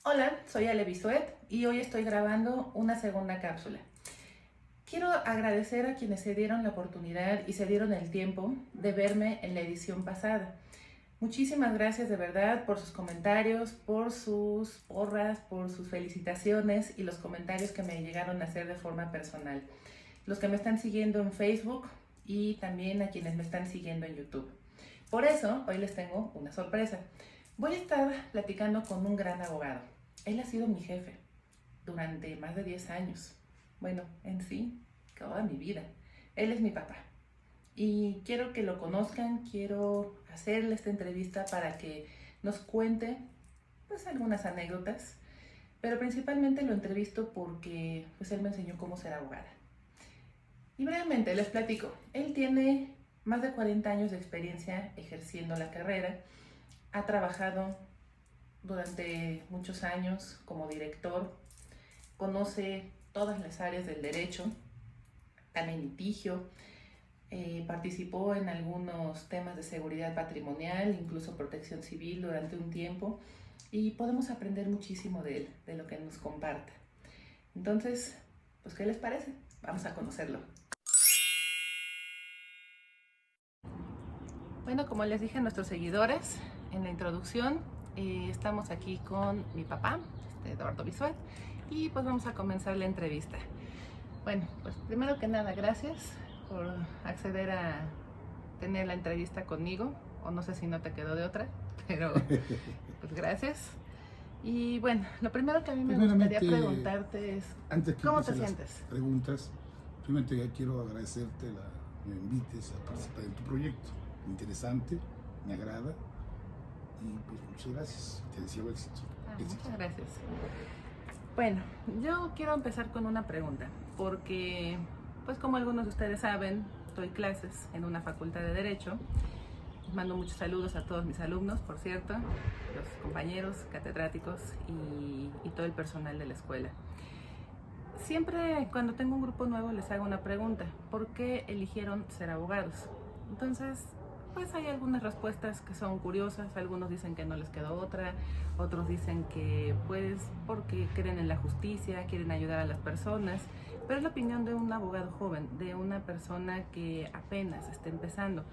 Hola, soy Ale Bisuet y hoy estoy grabando una segunda cápsula. Quiero agradecer a quienes se dieron la oportunidad y se dieron el tiempo de verme en la edición pasada. Muchísimas gracias de verdad por sus comentarios, por sus porras, por sus felicitaciones y los comentarios que me llegaron a hacer de forma personal. Los que me están siguiendo en Facebook y también a quienes me están siguiendo en YouTube. Por eso, hoy les tengo una sorpresa. Voy a estar platicando con un gran abogado. Él ha sido mi jefe durante más de 10 años. Bueno, en sí, toda mi vida. Él es mi papá. Y quiero que lo conozcan, quiero hacerle esta entrevista para que nos cuente pues algunas anécdotas, pero principalmente lo entrevisto porque pues él me enseñó cómo ser abogada. Y brevemente les platico, él tiene más de 40 años de experiencia ejerciendo la carrera, ha trabajado durante muchos años como director, conoce todas las áreas del derecho, también litigio, participó en algunos temas de seguridad patrimonial, incluso protección civil durante un tiempo, y podemos aprender muchísimo de él, de lo que nos comparta. Entonces, pues, ¿qué les parece? Vamos a conocerlo. Bueno, como les dije a nuestros seguidores en la introducción, estamos aquí con mi papá, Eduardo Bisuet, y pues vamos a comenzar la entrevista. Bueno, pues primero que nada, gracias por acceder a tener la entrevista conmigo, o no sé si no te quedó de otra, pero pues gracias. Y bueno, lo primero que a mí me gustaría preguntarte es, antes que ¿cómo te las sientes? preguntas, primero ya quiero agradecerte me invites a participar en tu proyecto. Interesante, me agrada y pues muchas gracias. Te deseo éxito. Muchas gracias. Bueno, yo quiero empezar con una pregunta, porque pues como algunos de ustedes saben, doy clases en una facultad de Derecho. Les mando muchos saludos a todos mis alumnos, por cierto, los compañeros, catedráticos y todo el personal de la escuela. Siempre cuando tengo un grupo nuevo les hago una pregunta: ¿por qué eligieron ser abogados? Entonces, pues hay algunas respuestas que son curiosas. Algunos dicen que no les quedó otra, otros dicen que pues porque creen en la justicia, quieren ayudar a las personas, pero es la opinión de un abogado joven, de una persona que apenas está empezando.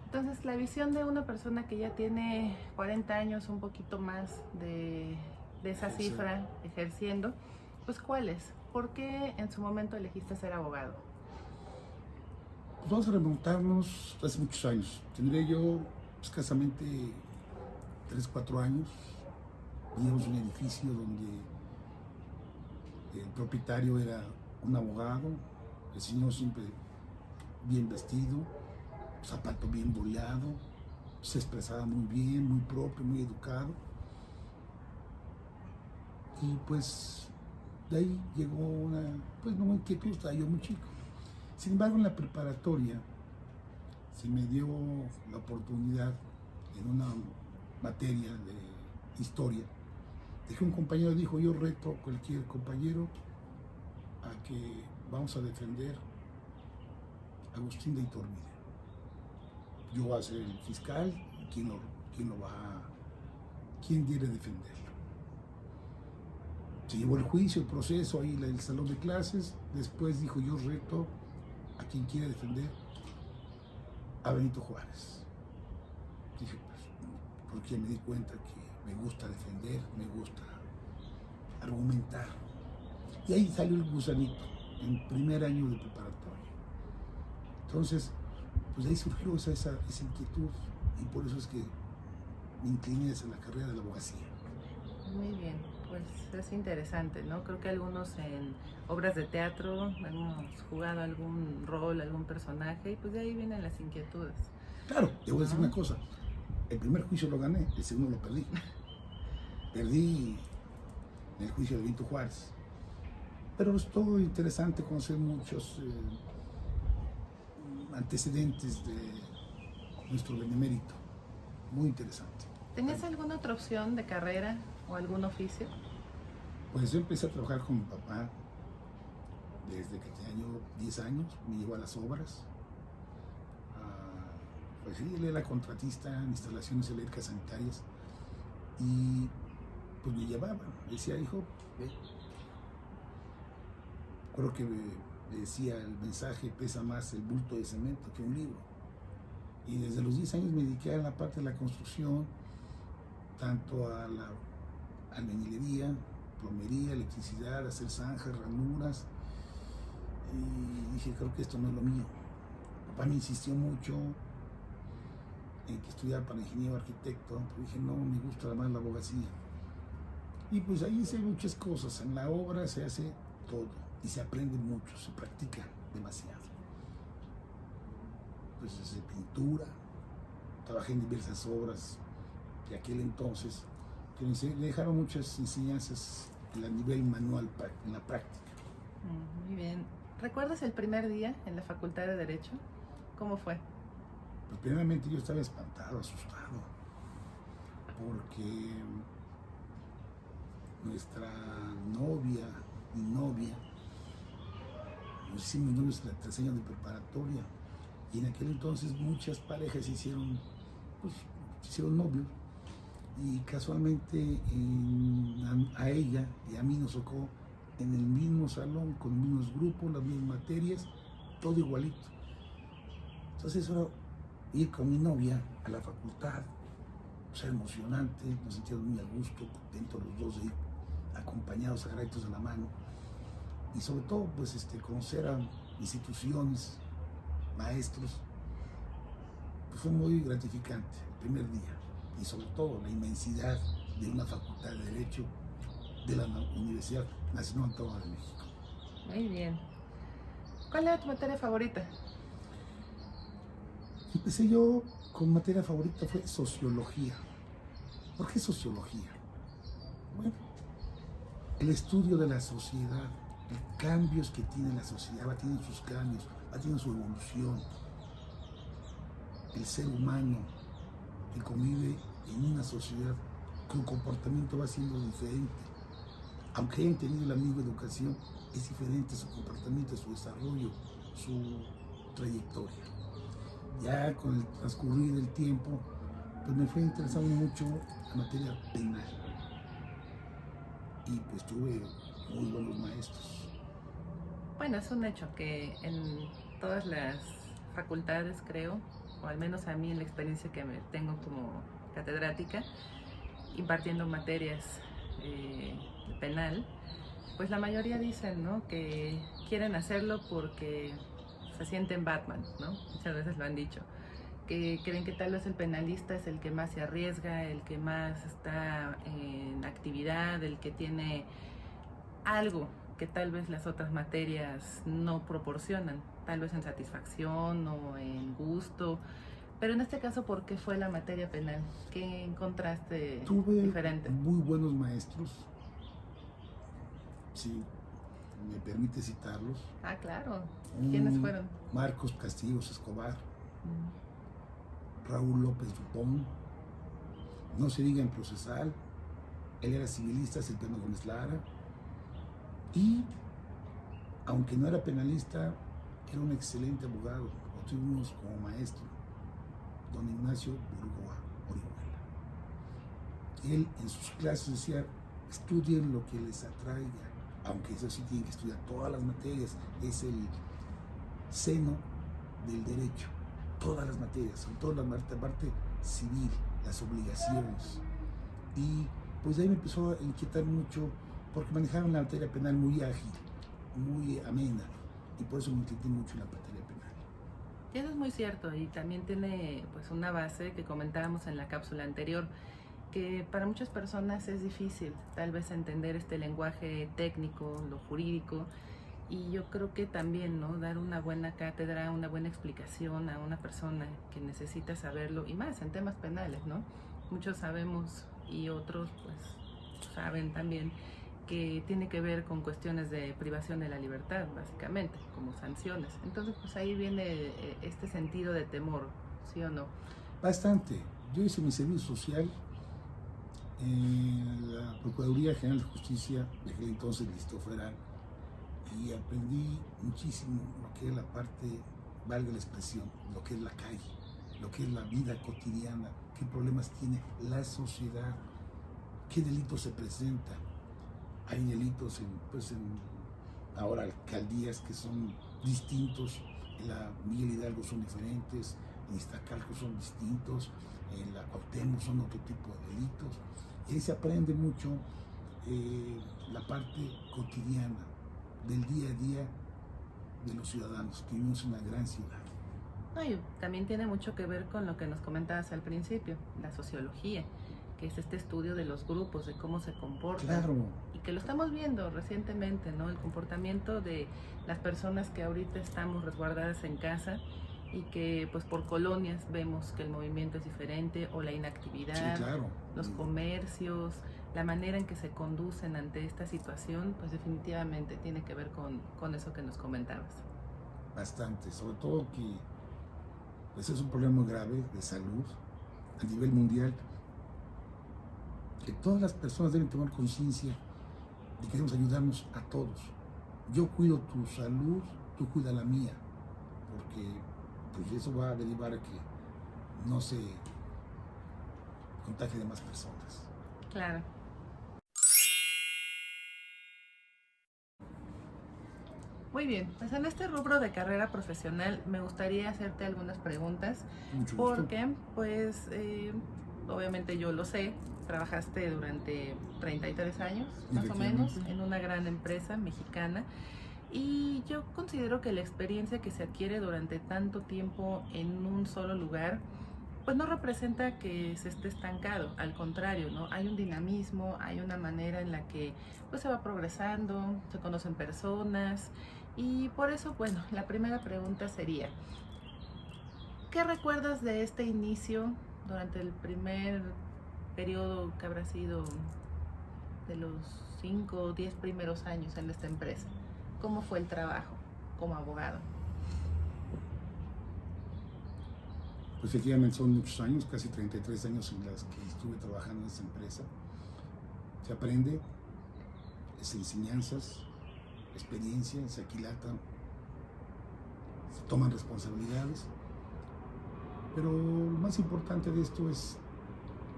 Entonces, la visión de una persona que ya tiene 40 años, un poquito más de esa cifra ejerciendo, pues ¿cuál es? ¿Por qué en su momento elegiste ser abogado? Pues vamos a remontarnos hace muchos años. Tendré yo escasamente 3, 4 años. Vivíamos en un edificio donde el propietario era un abogado, el señor siempre bien vestido, zapato bien boleado, se expresaba muy bien, muy propio, muy educado. Y pues de ahí llegó pues no inquietud, estaba yo muy chico. Sin embargo, en la preparatoria se me dio la oportunidad en una materia de historia, de que un compañero dijo: yo reto a cualquier compañero a que vamos a defender a Agustín de Iturbide. Yo voy a ser el fiscal, ¿quién quiere defenderlo? Se llevó el juicio, el proceso, ahí el salón de clases. Después dijo: yo reto a quien quiere defender a Benito Juárez. Dije, pues, porque me di cuenta que me gusta defender, me gusta argumentar. Y ahí salió el gusanito, en primer año de preparatoria. Entonces, pues de ahí surgió esa inquietud, y por eso es que me incliné hacia la carrera de la abogacía. Muy bien, pues es interesante, ¿no? Creo que algunos en obras de teatro hemos jugado algún rol, algún personaje, y pues de ahí vienen las inquietudes. Claro, te voy a decir una cosa: el primer juicio lo gané, el segundo lo perdí. Perdí en el juicio de Benito Juárez. Pero es todo interesante conocer muchos antecedentes de nuestro benemérito. Muy interesante. ¿Tenías alguna otra opción de carrera o algún oficio? Pues yo empecé a trabajar con mi papá desde que tenía yo 10 años, me llevó a las obras. Pues sí, él era contratista en instalaciones eléctricas sanitarias, y pues me llevaba. Me decía, hijo, ve. Creo que me decía el mensaje, pesa más el bulto de cemento que un libro. Y desde los 10 años me dediqué a la parte de la construcción, tanto a la albañilería, plomería, electricidad, hacer zanjas, ranuras. Y dije, creo que esto no es lo mío. Papá me insistió mucho en que estudiara para ingeniero arquitecto, pero dije, no, me gusta más la abogacía. Y pues ahí hice muchas cosas. En la obra se hace todo y se aprende mucho, se practica demasiado. Pues desde pintura, trabajé en diversas obras de aquel entonces que me dejaron muchas enseñanzas a nivel manual, en la práctica. Muy bien. ¿Recuerdas el primer día en la Facultad de Derecho? ¿Cómo fue? Pues primeramente yo estaba espantado, asustado, porque nuestra novia, mi novia, nos hicimos novios en la 3 años de preparatoria, y en aquel entonces muchas parejas se hicieron novios, y casualmente a ella y a mí nos tocó en el mismo salón, con los mismos grupos, las mismas materias, todo igualito. Entonces eso, ir con mi novia a la facultad, pues era emocionante, nos sentíamos muy a gusto, contentos los dos de ir acompañados, agarrados de la mano, y sobre todo pues conocer a instituciones, maestros, pues fue muy gratificante el primer día, y sobre todo la inmensidad de una facultad de Derecho de la Universidad Nacional Autónoma de México. Muy bien. ¿Cuál era tu materia favorita? Empecé yo con materia favorita, fue sociología. ¿Por qué sociología? Bueno, el estudio de la sociedad, los cambios que tiene la sociedad, va teniendo sus cambios, va teniendo su evolución. El ser humano que convive en una sociedad, su comportamiento va siendo diferente. Aunque hayan tenido la misma educación, es diferente su comportamiento, su desarrollo, su trayectoria. Ya con el transcurrir del tiempo, pues me fue interesando mucho la materia penal. Y pues tuve muy buenos maestros. Bueno, es un hecho que en todas las facultades, creo, o al menos a mí en la experiencia que tengo como catedrática, impartiendo materias de penal, pues la mayoría dicen, ¿no?, que quieren hacerlo porque se sienten Batman, ¿no? Muchas veces lo han dicho, que creen que tal vez el penalista es el que más se arriesga, el que más está en actividad, el que tiene algo que tal vez las otras materias no proporcionan, tal vez en satisfacción o en gusto. Pero en este caso, ¿por qué fue la materia penal? ¿Qué encontraste diferente? Tuve muy buenos maestros, si me permite citarlos. Ah, claro. ¿Quiénes fueron? Marcos Castillos Escobar, Raúl López Dupont, no se diga en procesal, él era civilista, Silvano Gómez Lara, y aunque no era penalista, era un excelente abogado. Lo tuvimos como maestro, don Ignacio Burgoa Orihuela. Él en sus clases decía, estudien lo que les atraiga, aunque eso sí tienen que estudiar todas las materias, es el seno del derecho, todas las materias, sobre todo la parte civil, las obligaciones. Y pues de ahí me empezó a inquietar mucho, porque manejaron la materia penal muy ágil, muy amena, y por eso me inquieté mucho en la materia penal. Eso es muy cierto, y también tiene pues una base que comentábamos en la cápsula anterior, que para muchas personas es difícil tal vez entender este lenguaje técnico, lo jurídico, y yo creo que también, ¿no?, dar una buena cátedra, una buena explicación a una persona que necesita saberlo, y más en temas penales, ¿no? Muchos sabemos y otros pues saben también que tiene que ver con cuestiones de privación de la libertad, básicamente, como sanciones. Entonces, pues ahí viene este sentido de temor, ¿sí o no? Bastante. Yo hice mi servicio social en la Procuraduría General de Justicia de aquel entonces, Distrito Federal, y aprendí muchísimo lo que es la parte, valga la expresión, lo que es la calle, lo que es la vida cotidiana, qué problemas tiene la sociedad qué delito se presenta. Hay delitos ahora alcaldías que son distintos, en la Miguel Hidalgo son diferentes, en Iztacalco son distintos, en la Cuauhtémoc son otro tipo de delitos. Y ahí se aprende mucho la parte cotidiana del día a día de los ciudadanos, que vivimos en una gran ciudad. No, y también tiene mucho que ver con lo que nos comentabas al principio, la sociología, que es este estudio de los grupos, de cómo se comportan. Claro. Y que lo estamos viendo recientemente, ¿no? El comportamiento de las personas que ahorita estamos resguardadas en casa y que pues por colonias vemos que el movimiento es diferente, o la inactividad, Sí, claro. los comercios, la manera en que se conducen ante esta situación, pues definitivamente tiene que ver con eso que nos comentabas. Bastante, sobre todo que pues es un problema muy grave de salud a nivel mundial, que todas las personas deben tomar conciencia de que debemos ayudarnos a todos. Yo cuido tu salud, tú cuida la mía, porque pues eso va a derivar a que no se contagie de más personas. Claro. Muy bien, pues en este rubro de carrera profesional me gustaría hacerte algunas preguntas, Mucho gusto. porque pues obviamente yo lo sé, trabajaste durante 33 años más o menos en una gran empresa mexicana, y yo considero que la experiencia que se adquiere durante tanto tiempo en un solo lugar pues no representa que se esté estancado, al contrario, ¿no? Hay un dinamismo, hay una manera en la que pues se va progresando, se conocen personas, y por eso, bueno, la primera pregunta sería, ¿qué recuerdas de este inicio durante el primer periodo que habrá sido de los 5 o 10 primeros años en esta empresa? ¿Cómo fue el trabajo como abogado? Pues efectivamente son muchos años, casi 33 años en las que estuve trabajando en esta empresa. Se aprende, se enseñanzas, experiencia, se aquilatan, se toman responsabilidades, pero lo más importante de esto es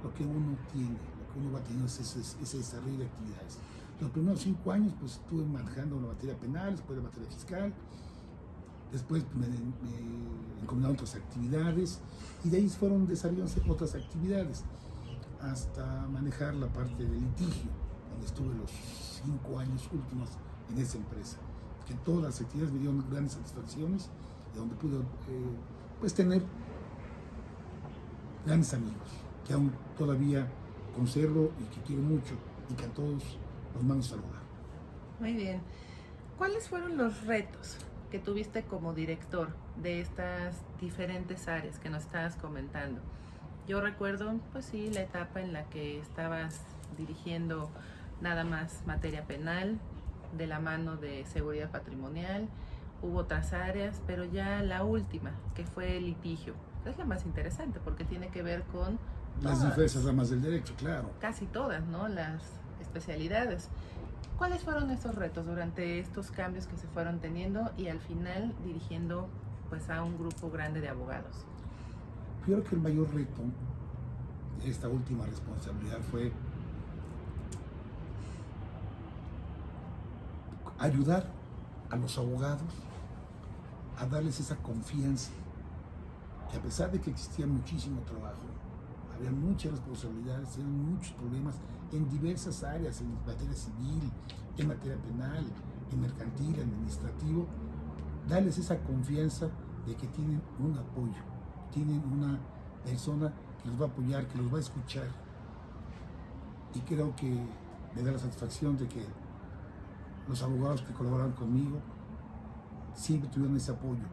lo que uno tiene, lo que uno va teniendo, ese desarrollo de actividades. Los primeros 5 años pues estuve manejando la materia penal, después la materia fiscal, después me encomendaron otras actividades, y de ahí fueron desarrollándose otras actividades hasta manejar la parte de litigio, donde estuve los 5 años últimos en esa empresa, que todas las actividades me dieron grandes satisfacciones, y donde pude pues tener grandes amigos que aún todavía conservo y que quiero mucho, y que a todos los mando a saludar. Muy bien. ¿Cuáles fueron los retos que tuviste como director de estas diferentes áreas que nos estabas comentando? Yo recuerdo, pues sí, la etapa en la que estabas dirigiendo nada más materia penal, de la mano de seguridad patrimonial, hubo otras áreas, pero ya la última, que fue el litigio, es la más interesante porque tiene que ver con las diversas ramas del derecho, claro. Casi todas, ¿no? Las especialidades. ¿Cuáles fueron estos retos durante estos cambios que se fueron teniendo y al final dirigiendo pues a un grupo grande de abogados? Yo creo que el mayor reto de esta última responsabilidad fue ayudar a los abogados a darles esa confianza, que a pesar de que existía muchísimo trabajo, había muchas responsabilidades, eran muchos problemas en diversas áreas, en materia civil, en materia penal, en mercantil, en administrativo, darles esa confianza de que tienen un apoyo, tienen una persona que los va a apoyar, que los va a escuchar. Y creo que me da la satisfacción de que los abogados que colaboraron conmigo siempre tuvieron ese apoyo.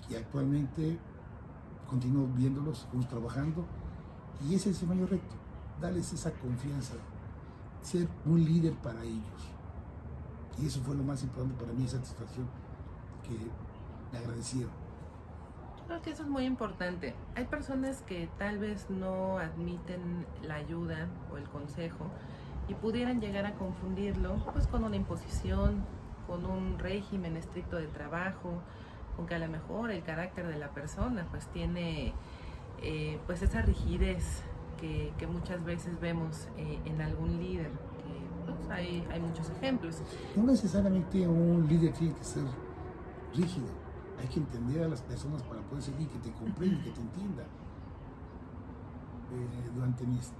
Y actualmente continúo viéndolos, seguimos trabajando, y ese es el mayor reto, darles esa confianza, ser un líder para ellos. Y eso fue lo más importante para mí, satisfacción, que me agradecieron. Creo que eso es muy importante. Hay personas que tal vez no admiten la ayuda o el consejo y pudieran llegar a confundirlo pues con una imposición, con un régimen estricto de trabajo, con que a lo mejor el carácter de la persona pues tiene pues esa rigidez que muchas veces vemos en algún líder. Que, pues, hay muchos ejemplos. No necesariamente un líder tiene que ser rígido. Hay que entender a las personas para poder seguir, que te comprenda, que te entienda. Durante mis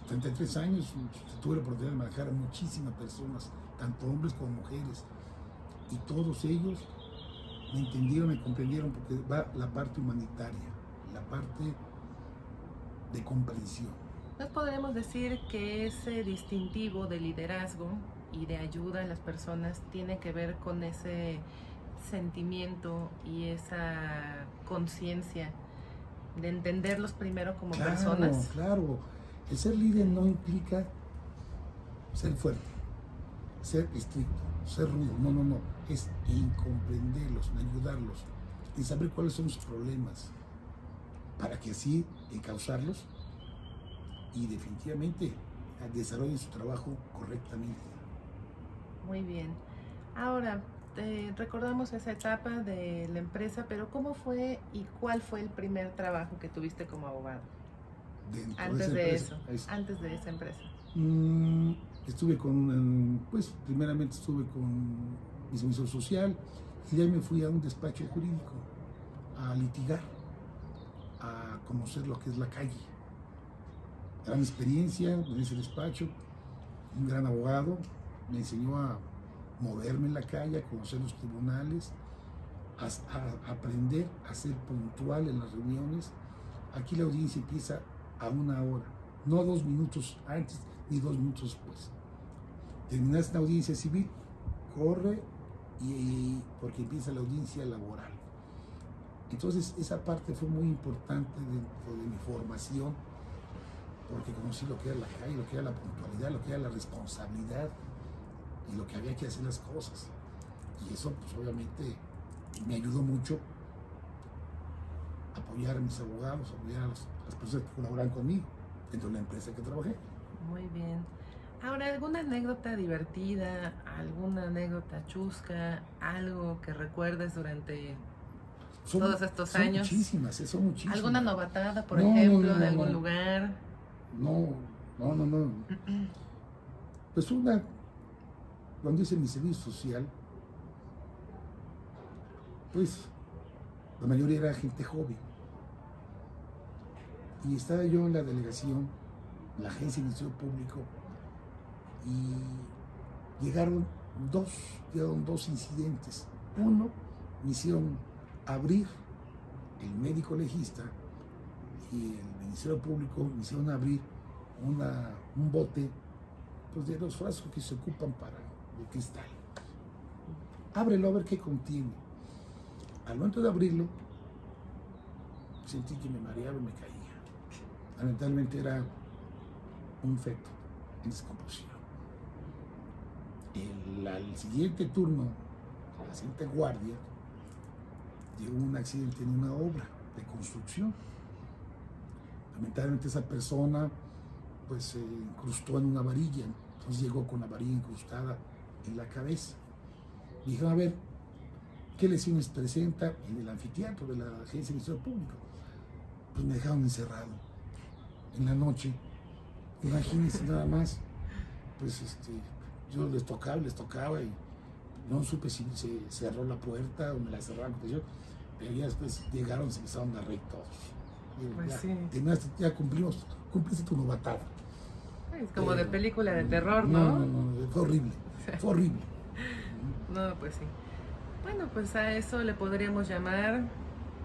33 años tuve la oportunidad de manejar a muchísimas personas, tanto hombres como mujeres, y todos ellos me entendieron, me comprendieron, porque va la parte humanitaria, la parte de comprensión. Nos podemos decir que ese distintivo de liderazgo y de ayuda a las personas tiene que ver con ese sentimiento y esa conciencia de entenderlos primero como personas. Claro, el ser líder no implica ser fuerte, ser estricto, ser rudo, no, es en comprenderlos, en ayudarlos, en saber cuáles son sus problemas, para que así encauzarlos y definitivamente desarrollen su trabajo correctamente. Muy bien. Ahora, recordamos esa etapa de la empresa, pero ¿cómo fue y cuál fue el primer trabajo que tuviste como abogado? Antes de esa empresa. Estuve primeramente estuve con mi servicio social y de ahí me fui a un despacho jurídico a litigar, a conocer lo que es la calle. Gran experiencia en ese despacho, un gran abogado, me enseñó a moverme en la calle, a conocer los tribunales, a aprender a ser puntual en las reuniones. Aquí la audiencia empieza a 1 hora, no 2 minutos antes ni 2 minutos después. Terminaste la audiencia civil, corre porque empieza la audiencia laboral. Entonces esa parte fue muy importante dentro de mi formación, porque conocí lo que era la calle, lo que era la puntualidad, lo que era la responsabilidad y lo que había que hacer las cosas. Y eso pues obviamente me ayudó mucho a apoyar a mis abogados, a apoyar a las personas que colaboran conmigo dentro de la empresa que trabajé. Muy bien. Ahora, ¿alguna anécdota divertida, alguna anécdota chusca, algo que recuerdes durante todos estos años? Son muchísimas. ¿Alguna novatada, por ejemplo, de algún lugar? No. Pues cuando hice mi servicio social, pues la mayoría era gente joven. Y estaba yo en la delegación, en la agencia de Ministerio Público, y llegaron dos incidentes. Uno, me hicieron abrir, el médico legista y el Ministerio Público me hicieron abrir un bote pues, de los frascos que se ocupan de cristal. Ábrelo a ver qué contiene. Al momento de abrirlo, sentí que me mareaba y me caía. Lamentablemente era un feto en descomposición. Al siguiente turno, a la siguiente guardia, llegó un accidente en una obra de construcción. Lamentablemente esa persona pues se incrustó en una varilla, entonces llegó con la varilla incrustada en la cabeza. Y dijeron, a ver, ¿qué lesiones presenta en el anfiteatro de la Agencia de Ministerio Público? Pues me dejaron encerrado en la noche. Imagínense nada más, pues yo les tocaba y no supe si se cerró la puerta o me la cerraron, pero ya después llegaron y se empezaron a reír todos. Pues ya, sí. ya cumpliste tu novatada. Es como de película de terror, ¿no? No, fue horrible, fue horrible. No, pues sí. Bueno, pues a eso le podríamos llamar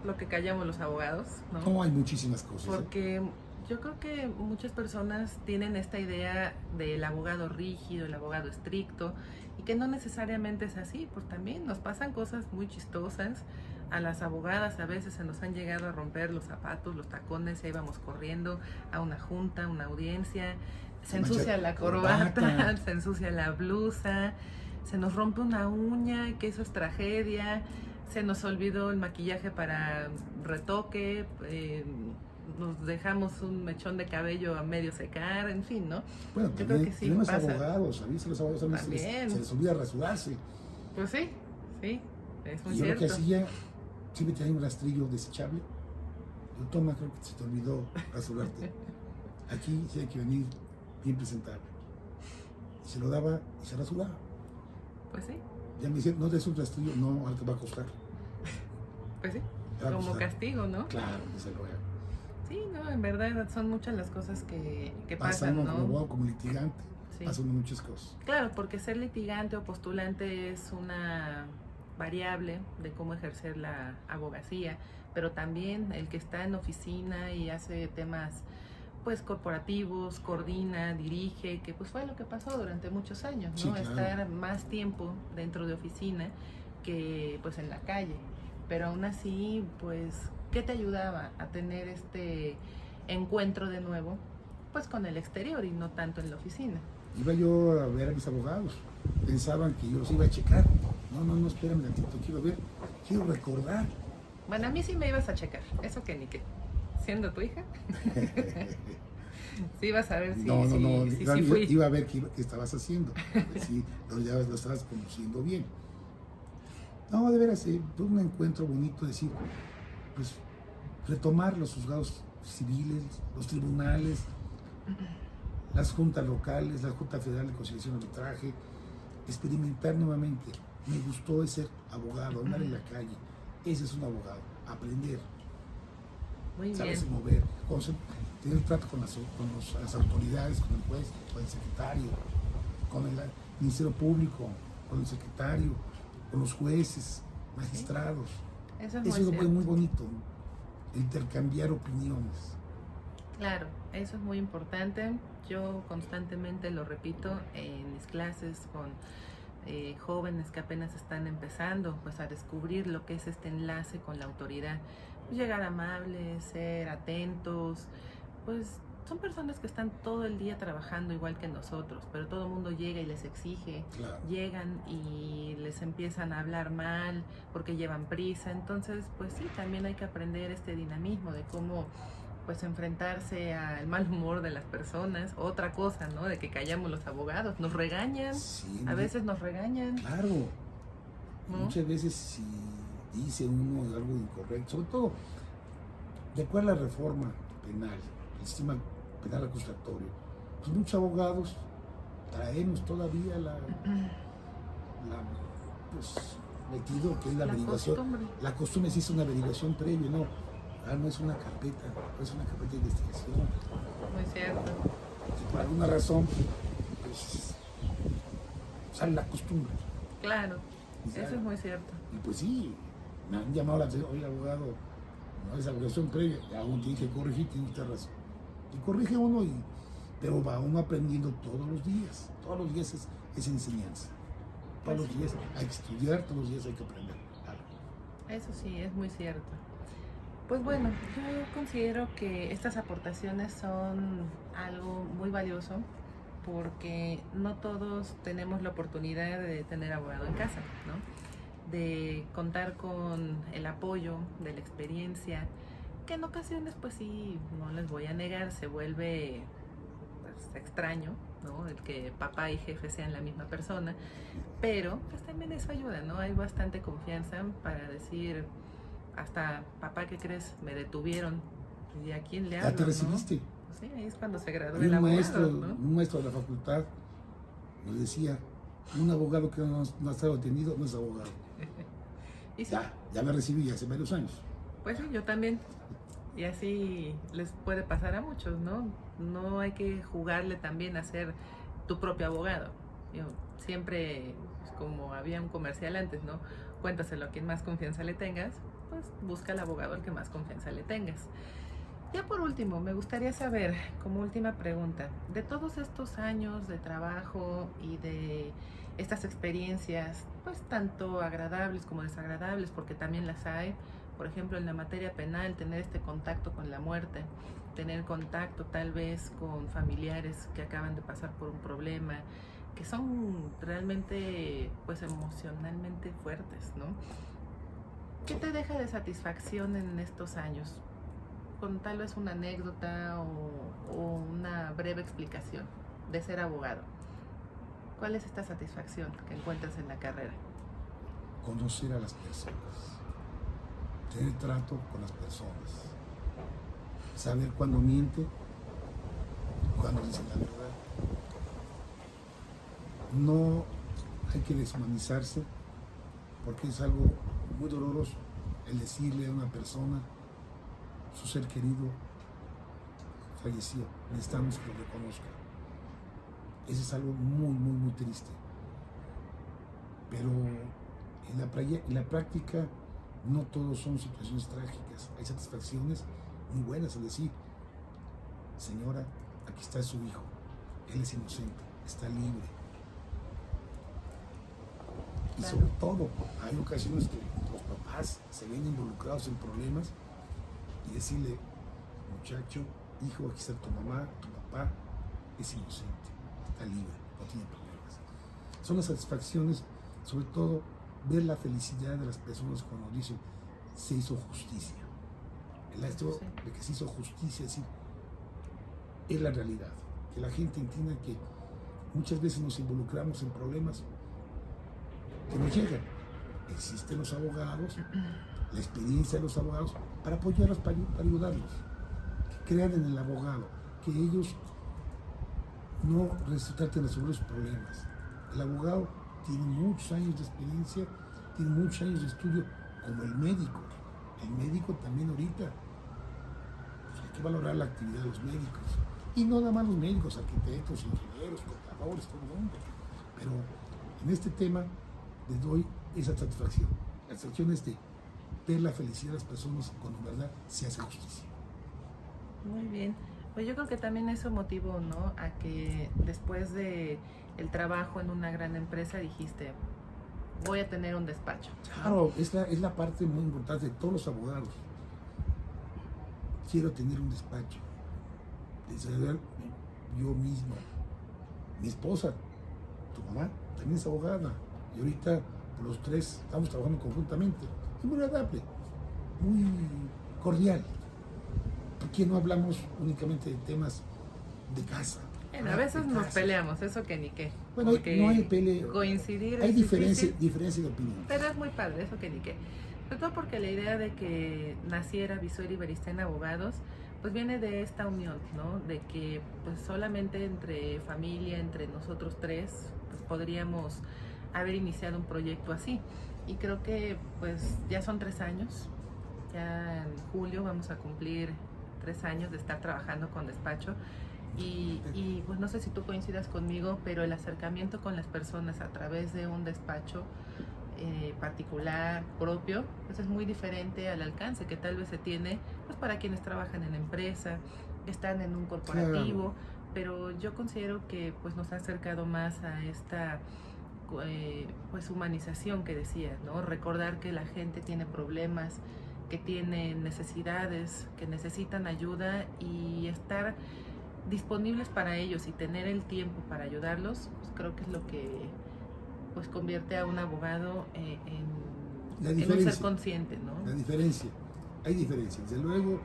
lo que callamos los abogados, ¿no? No, hay muchísimas cosas. Porque yo creo que muchas personas tienen esta idea del abogado rígido, el abogado estricto, y que no necesariamente es así, pues también nos pasan cosas muy chistosas. A las abogadas a veces se nos han llegado a romper los zapatos, los tacones, ya íbamos corriendo a una junta, a una audiencia, se ensucia la corbata, se ensucia la blusa, se nos rompe una uña, que eso es tragedia, se nos olvidó el maquillaje para retoque, nos dejamos un mechón de cabello a medio secar, en fin, ¿no? Bueno, yo creo que sí tenemos pasa. Abogados, a veces los abogados también se les olvida rasurarse. Pues sí, es muy yo cierto. Lo que hacía, siempre tenía un rastrillo desechable. Yo, toma, creo que se te olvidó rasurarte. Aquí sí hay que venir bien presentable. Y se lo daba y se la sudaba. Pues sí, Ya me decían, no des un rastrillo, no, ahora te va a costar. pues sí, Te va a como costar. castigo, ¿no? Claro, desde luego. Sí, no, en verdad son muchas las cosas que Pasa pasan, uno ¿no? como abogado, como litigante, Sí. pasan muchas cosas. Claro, porque ser litigante o postulante es una variable de cómo ejercer la abogacía, pero también el que está en oficina y hace temas pues corporativos, coordina, dirige, que pues fue lo que pasó durante muchos años, ¿no? Sí, claro. Estar más tiempo dentro de oficina que pues en la calle. Pero aún así, pues, ¿qué te ayudaba a tener este encuentro de nuevo? Pues con el exterior y no tanto en la oficina. Iba yo a ver a mis abogados, pensaban que yo los iba a checar. No, espérame tantito, quiero ver, quiero recordar. Bueno, a mí sí me ibas a checar, eso que ni qué. Siendo tu hija, sí ibas a ver si No, sí fui. iba a ver qué estabas haciendo, si lo estabas conociendo bien. No, de veras, fue un encuentro bonito, decir, pues, retomar los juzgados civiles, los tribunales, las juntas locales, la Junta Federal de Conciliación y Arbitraje, experimentar nuevamente. Me gustó ser abogado, andar en la calle. Ese es un abogado, aprender, Muy saberse bien. mover, tener trato con las autoridades, con el juez, con el secretario, con el Ministerio Público, con el secretario, con los jueces, magistrados. Eso es Eso muy fue muy cierto. bonito, intercambiar opiniones. Claro, eso es muy importante. Yo constantemente lo repito en mis clases con jóvenes que apenas están empezando pues a descubrir lo que es este enlace con la autoridad. Llegar amables, ser atentos, pues son personas que están todo el día trabajando igual que nosotros, pero todo el mundo llega y les exige, Claro. llegan y les empiezan a hablar mal porque llevan prisa. Entonces, pues sí, también hay que aprender este dinamismo de cómo pues enfrentarse al mal humor de las personas. Otra cosa, ¿no? De que callamos los abogados, nos regañan, Sí, a veces nos regañan. claro. ¿No? Muchas veces si dice uno algo incorrecto, sobre todo de acuerdo a la reforma penal, el sistema penal acusatorio, pues muchos abogados traemos todavía pues metido que es la averiguación. Costumbre. La costumbre sí es una averiguación previa, no es una carpeta, no es una carpeta de investigación. Muy cierto. Y por alguna razón, pues sale la costumbre. Claro, Y sale. eso es muy cierto. Y pues sí, me han llamado la atención, oye abogado, no es averiguación previa, aún tiene que corregir, tiene usted razón. Y corrige uno, pero va uno aprendiendo todos los días es enseñanza. Todos los días hay que estudiar, todos los días hay que aprender algo. Eso sí, es muy cierto. Pues bueno, yo considero que estas aportaciones son algo muy valioso porque no todos tenemos la oportunidad de tener abogado en casa, ¿no? De contar con el apoyo, de la experiencia, que en ocasiones pues sí, no les voy a negar, se vuelve pues, extraño, ¿no? El que papá y jefe sean la misma persona, pero pues también eso ayuda, ¿no? Hay bastante confianza para decir, hasta papá, ¿qué crees? Me detuvieron. ¿Y a quién le hablo? ¿Ya te recibiste? ¿No? Sí, ahí es cuando se graduó Hay el abogado, un maestro de la facultad nos decía, un abogado que no ha estado detenido no es abogado. Y sí, Ya me recibí hace varios años. pues sí, yo también. Y así les puede pasar a muchos, ¿no? No hay que jugarle también a ser tu propio abogado. Yo, siempre, pues, como había un comercial antes, ¿no? Cuéntaselo a quien más confianza le tengas, pues busca al abogado al que más confianza le tengas. Ya por último, me gustaría saber, como última pregunta, de todos estos años de trabajo y de estas experiencias, pues tanto agradables como desagradables, porque también las hay, por ejemplo, en la materia penal, tener este contacto con la muerte, tener contacto tal vez con familiares que acaban de pasar por un problema, que son realmente, pues emocionalmente fuertes, ¿no? ¿Qué te deja de satisfacción en estos años? Con tal vez una anécdota o una breve explicación de ser abogado. ¿Cuál es esta satisfacción que encuentras en la carrera? Conocer a las personas, tener trato con las personas, saber cuándo miente, cuando dicen la verdad. No hay que deshumanizarse, porque es algo muy doloroso el decirle a una persona, su ser querido falleció, necesitamos que lo reconozca. Eso es algo muy, muy, muy triste. Pero en la práctica no todos son situaciones trágicas. Hay satisfacciones muy buenas al decir, señora, aquí está su hijo, él es inocente, está libre. Y sobre todo, hay ocasiones que los papás se ven involucrados en problemas y decirle, muchacho, hijo, aquí está tu mamá, tu papá, es inocente, está libre, no tiene problemas. Son las satisfacciones, sobre todo, ver la felicidad de las personas cuando dicen, se hizo justicia. El hecho de que se hizo justicia, es decir, es la realidad. Que la gente entienda que muchas veces nos involucramos en problemas que nos llegan. Existen los abogados, la experiencia de los abogados, para apoyarlos, para ayudarlos. Que crean en el abogado, que ellos no traten de resolver los problemas. El abogado tiene muchos años de experiencia, tiene muchos años de estudio, como el médico. El médico también ahorita, pues hay que valorar la actividad de los médicos. Y no nada más los médicos, arquitectos, ingenieros, contadores, todo el mundo. Pero en este tema les doy esa satisfacción. La satisfacción es de ver la felicidad de las personas cuando en verdad se hace justicia. Muy bien. Pues yo creo que también eso motivó, ¿no? A que después de el trabajo en una gran empresa dijiste, voy a tener un despacho. Claro, es la parte muy importante de todos los abogados. Quiero tener un despacho. Desarrollar yo mismo. Mi esposa, tu mamá, también es abogada. Y ahorita los tres estamos trabajando conjuntamente. Es muy agradable, muy cordial. Porque no hablamos únicamente de temas de casa. Bueno, a veces nos peleamos, eso que ni qué. Bueno, no hay pelea. Coincidir hay es diferencia de opinión. Pero es muy padre, eso que ni qué. Sobre todo porque la idea de que naciera Bisueri Beristain Abogados, pues viene de esta unión, ¿no? De que pues solamente entre familia, entre nosotros tres, pues podríamos haber iniciado un proyecto así. Y creo que pues ya son 3 años, ya en julio vamos a cumplir 3 años de estar trabajando con despacho. Y pues no sé si tú coincidas conmigo, pero el acercamiento con las personas a través de un despacho particular, propio, pues es muy diferente al alcance que tal vez se tiene pues para quienes trabajan en empresa, están en un corporativo, pero yo considero que pues nos ha acercado más a esta pues humanización que decía, ¿no? Recordar que la gente tiene problemas, que tiene necesidades, que necesitan ayuda y estar disponibles para ellos y tener el tiempo para ayudarlos, pues creo que es lo que pues convierte a un abogado en un ser consciente, ¿no? La diferencia, hay diferencias. Desde luego,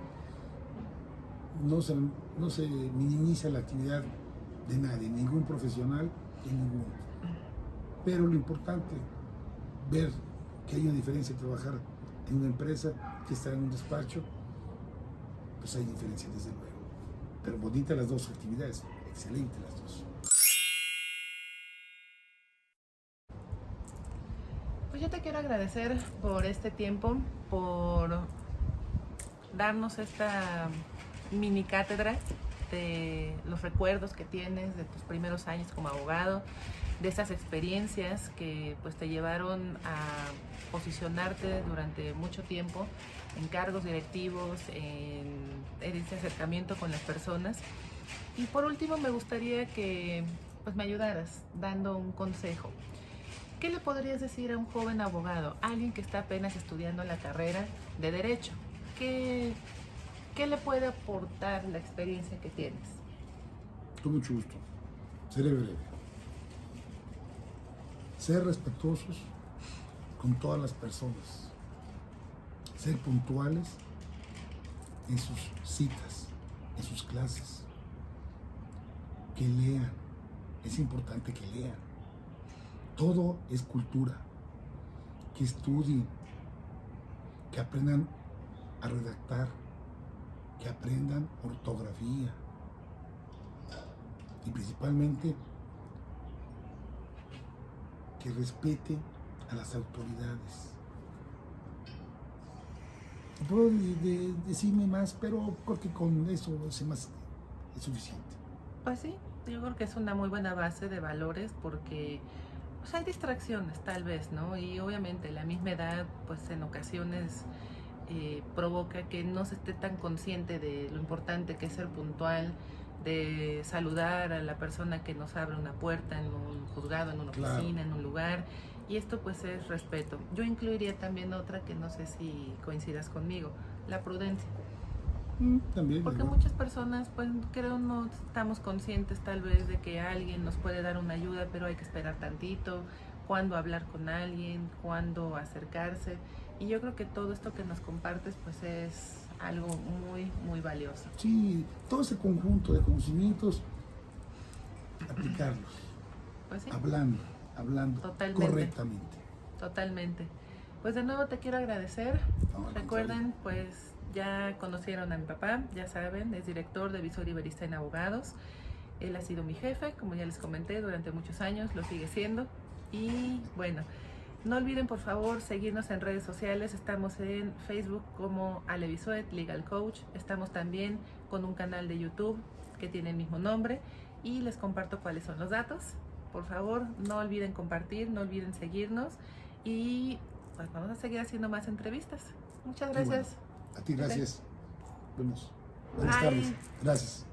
no se minimiza la actividad de nadie, ningún profesional y ninguno. Pero lo importante, ver que hay una diferencia entre trabajar en una empresa que estar en un despacho, pues hay diferencia desde luego. Pero bonitas las dos actividades, excelentes las dos. Pues yo te quiero agradecer por este tiempo, por darnos esta mini cátedra de los recuerdos que tienes de tus primeros años como abogado, de esas experiencias que pues te llevaron a posicionarte durante mucho tiempo en cargos directivos, en ese acercamiento con las personas. Y por último me gustaría que pues me ayudaras dando un consejo. ¿Qué le podrías decir a un joven abogado, alguien que está apenas estudiando la carrera de Derecho? ¿Qué le puede aportar la experiencia que tienes? Con mucho gusto. Seré breve. Ser respetuosos con todas las personas. Ser puntuales en sus citas, en sus clases. Que lean. Es importante que lean. Todo es cultura. Que estudien. Que aprendan a redactar. Que aprendan ortografía. y principalmente que respete a las autoridades. No puedo decirme más, pero creo que con eso es suficiente. Pues sí, yo creo que es una muy buena base de valores porque pues, hay distracciones tal vez, ¿no? Y obviamente la misma edad, pues en ocasiones provoca que no se esté tan consciente de lo importante que es ser puntual, de saludar a la persona que nos abre una puerta en un juzgado, en una oficina, en un lugar. Y esto pues es respeto. Yo incluiría también otra que no sé si coincidas conmigo, la prudencia. También. Porque muchas personas pues creo no estamos conscientes tal vez de que alguien nos puede dar una ayuda, pero hay que esperar tantito, cuándo hablar con alguien, cuándo acercarse. Y yo creo que todo esto que nos compartes pues es algo muy, muy valioso. Sí, todo ese conjunto de conocimientos, aplicarlos. Pues sí. Hablando Totalmente. correctamente. Totalmente. Pues de nuevo te quiero agradecer. Recuerden, pues ya conocieron a mi papá, ya saben, es director de Visor Iberista en Abogados. Él ha sido mi jefe, como ya les comenté, durante muchos años, lo sigue siendo. Y bueno, no olviden por favor seguirnos en redes sociales. Estamos en Facebook como Ale Visoet, Legal Coach. Estamos también con un canal de YouTube que tiene el mismo nombre. Y les comparto cuáles son los datos. Por favor, no olviden compartir, no olviden seguirnos. Y pues vamos a seguir haciendo más entrevistas. Muchas gracias. Bueno, a ti gracias. Buenas Bye. tardes. Gracias.